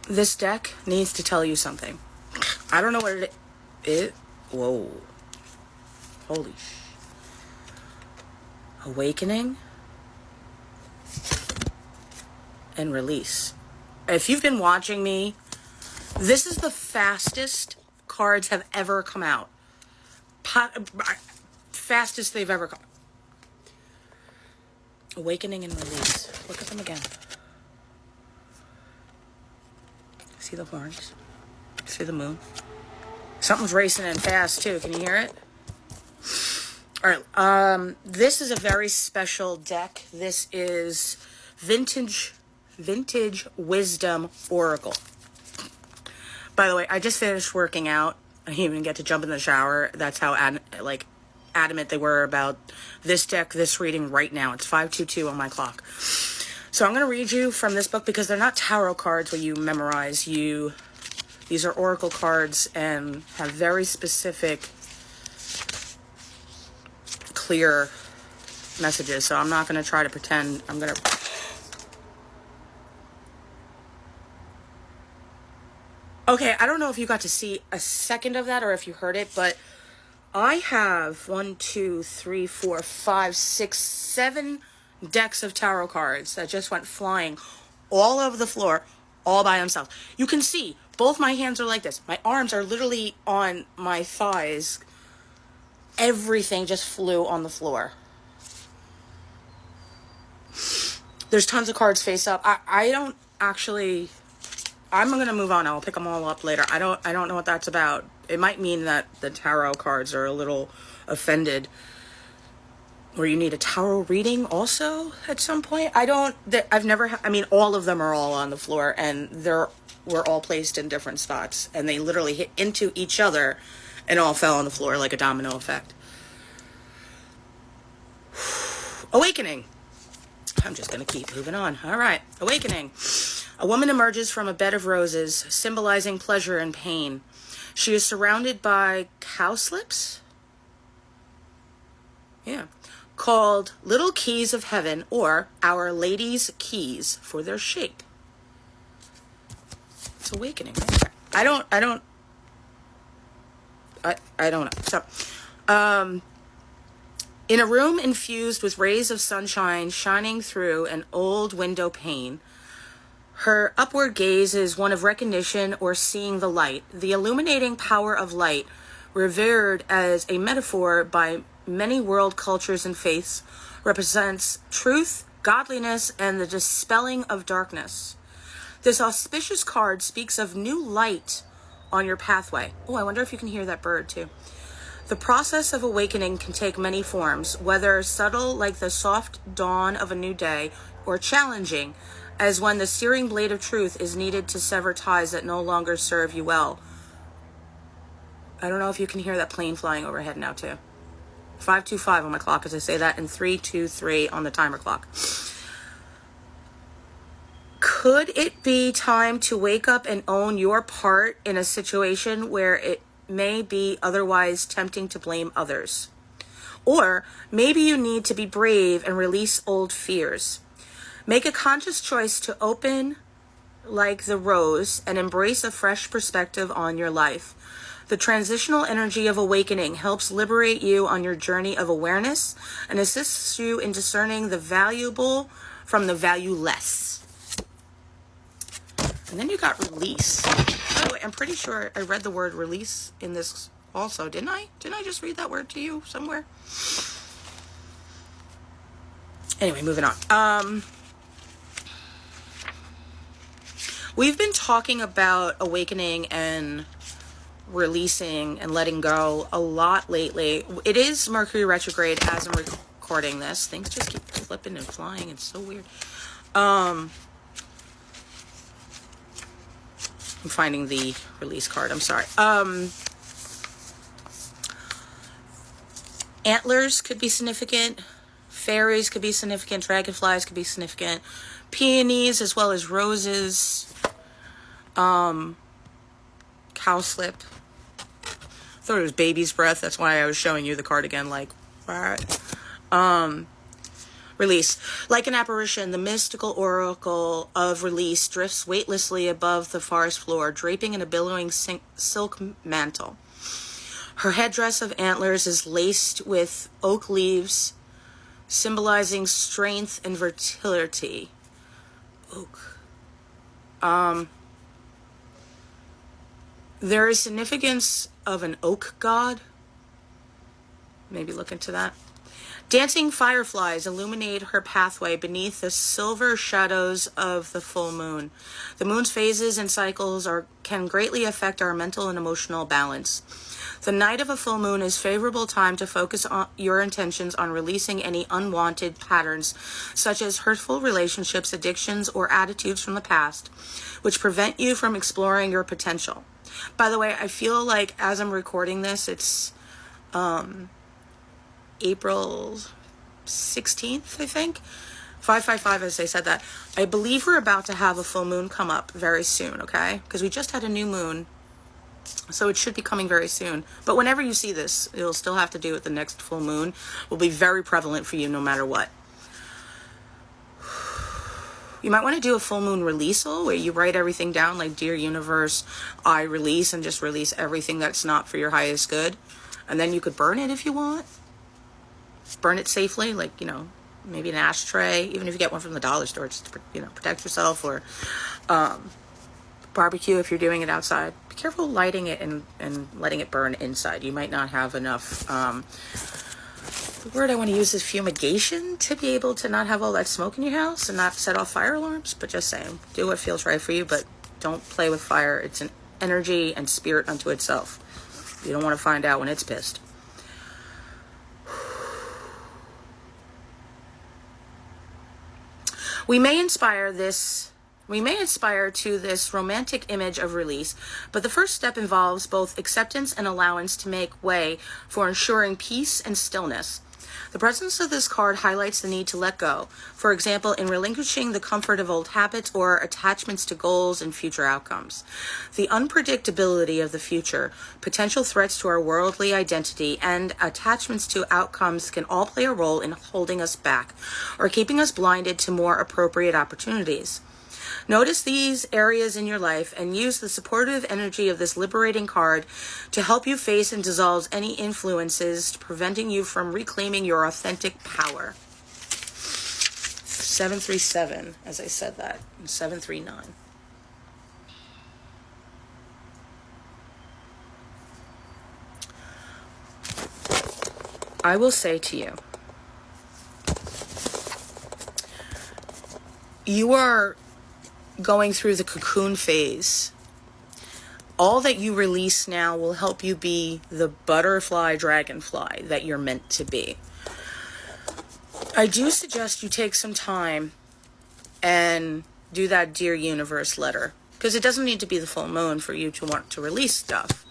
This deck needs to tell you something. I don't know what it is. Whoa. Holy sh. Awakening and release. If you've been watching me, this is the fastest cards have ever come out. Fastest they've ever come. Awakening and release. Look at them again. See the horns? See the moon? Something's racing in fast too. Can you hear it? All right. This is a very special deck. This is Vintage Wisdom Oracle. By the way, I just finished working out. I didn't even get to jump in the shower. That's how adamant they were about this deck, this reading right now. It's 5:22 on my clock. So I'm going to read you from this book because they're not tarot cards where you memorize. These are oracle cards and have very specific, clear messages. So I'm not going to try to pretend I'm going to... Okay, I don't know if you got to see a second of that or if you heard it, but I have 1, 2, 3, 4, 5, 6, 7 decks of tarot cards that just went flying all over the floor, all by themselves. You can see both my hands are like this. My arms are literally on my thighs. Everything just flew on the floor. There's tons of cards face up. I don't actually... I'm going to move on. I'll pick them all up later. I don't know what that's about. It might mean that the tarot cards are a little offended. Or you need a tarot reading also at some point. I've never, all of them are all on the floor and were all placed in different spots. And they literally hit into each other and all fell on the floor like a domino effect. Awakening. I'm just going to keep moving on. All right. Awakening. A woman emerges from a bed of roses, symbolizing pleasure and pain. She is surrounded by cowslips, called Little Keys of Heaven, or Our Lady's Keys for their shape. It's awakening. I don't know. So, in a room infused with rays of sunshine shining through an old window pane, her upward gaze is one of recognition or seeing the light. The illuminating power of light, revered as a metaphor by many world cultures and faiths, represents truth, godliness, and the dispelling of darkness. This auspicious card speaks of new light on your pathway. Oh, I wonder if you can hear that bird too. The process of awakening can take many forms, whether subtle like the soft dawn of a new day, or challenging, as when the searing blade of truth is needed to sever ties that no longer serve you well. I don't know if you can hear that plane flying overhead now too. 5:25 on my clock as I say that, and 3:23 on the timer clock. Could it be time to wake up and own your part in a situation where it may be otherwise tempting to blame others? Or maybe you need to be brave and release old fears. Make a conscious choice to open like the rose and embrace a fresh perspective on your life. The transitional energy of awakening helps liberate you on your journey of awareness and assists you in discerning the valuable from the valueless. And then you got release. By the way, I'm pretty sure I read the word release in this also, didn't I? Didn't I just read that word to you somewhere? Anyway, moving on. We've been talking about awakening and releasing and letting go a lot lately. It is Mercury retrograde as I'm recording this. Things just keep flipping and flying. It's so weird. I'm finding the release card. I'm sorry. Antlers could be significant. Fairies could be significant. Dragonflies could be significant. Peonies as well as roses. Cowslip. I thought it was baby's breath. That's why I was showing you the card again. Like, what? Release. Like an apparition, the mystical oracle of release drifts weightlessly above the forest floor, draping in a billowing silk mantle. Her headdress of antlers is laced with oak leaves, symbolizing strength and fertility. Oak. There is significance of an oak god. Maybe look into that. Dancing fireflies illuminate her pathway beneath the silver shadows of the full moon. The moon's phases and cycles can greatly affect our mental and emotional balance. The night of a full moon is a favorable time to focus on your intentions on releasing any unwanted patterns, such as hurtful relationships, addictions, or attitudes from the past, which prevent you from exploring your potential. By the way, I feel like as I'm recording this, it's April 16th, I think. 555, as I said that. I believe we're about to have a full moon come up very soon, okay? Because we just had a new moon, so it should be coming very soon. But whenever you see this, it'll still have to do with the next full moon. Will be very prevalent for you no matter what. You might want to do a full moon releasal where you write everything down like, Dear Universe, I release, and just release everything that's not for your highest good. And then you could burn it if you want. Burn it safely, like, maybe an ashtray, even if you get one from the dollar store, just to, protect yourself, or barbecue if you're doing it outside. Be careful lighting it and letting it burn inside. You might not have enough, the word I want to use is fumigation, to be able to not have all that smoke in your house and not set off fire alarms. But just saying, do what feels right for you, but don't play with fire. It's an energy and spirit unto itself. You don't want to find out when it's pissed. We may inspire to this romantic image of release, but the first step involves both acceptance and allowance to make way for ensuring peace and stillness. The presence of this card highlights the need to let go, for example, in relinquishing the comfort of old habits or attachments to goals and future outcomes. The unpredictability of the future, potential threats to our worldly identity, and attachments to outcomes can all play a role in holding us back or keeping us blinded to more appropriate opportunities. Notice these areas in your life and use the supportive energy of this liberating card to help you face and dissolve any influences preventing you from reclaiming your authentic power. 737, as I said that, and 739. I will say to you, you are going through the cocoon phase. All that you release now will help you be the butterfly dragonfly that you're meant to be. I do suggest you take some time and do that Dear Universe letter, because it doesn't need to be the full moon for you to want to release stuff.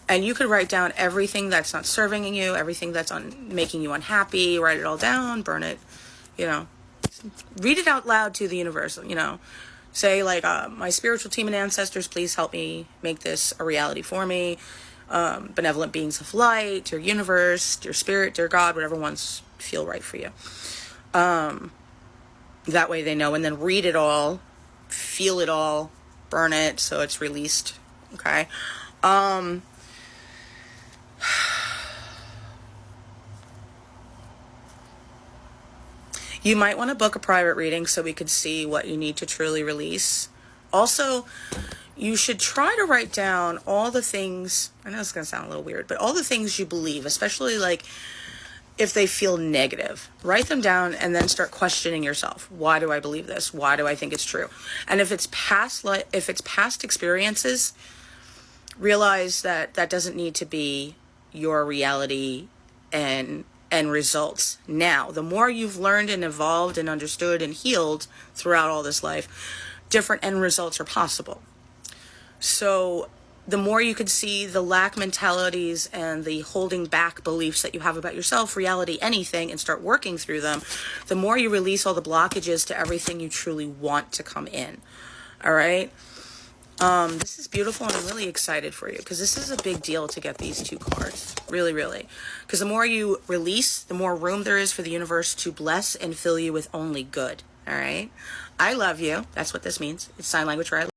And you could write down everything that's not serving you, everything that's making you unhappy, write it all down, burn it, read it out loud to the universe, Say, like, my spiritual team and ancestors, please help me make this a reality for me. Benevolent beings of light, dear universe, dear spirit, dear God, whatever ones feel right for you. That way they know. And then read it all, feel it all, burn it so it's released. Okay? You might want to book a private reading so we could see what you need to truly release. Also, you should try to write down all the things, I know it's going to sound a little weird, but all the things you believe, especially like if they feel negative. Write them down and then start questioning yourself. Why do I believe this? Why do I think it's true? And if it's past experiences, realize that that doesn't need to be your reality and results. Now, the more you've learned and evolved and understood and healed throughout all this life, different end results are possible. So the more you could see the lack mentalities and the holding back beliefs that you have about yourself, reality, anything, and start working through them, the more you release all the blockages to everything you truly want to come in. All right? This is beautiful, and I'm really excited for you because this is a big deal to get these 2 cards. Really, really. Because the more you release, the more room there is for the universe to bless and fill you with only good. All right? I love you. That's what this means. It's sign language, right?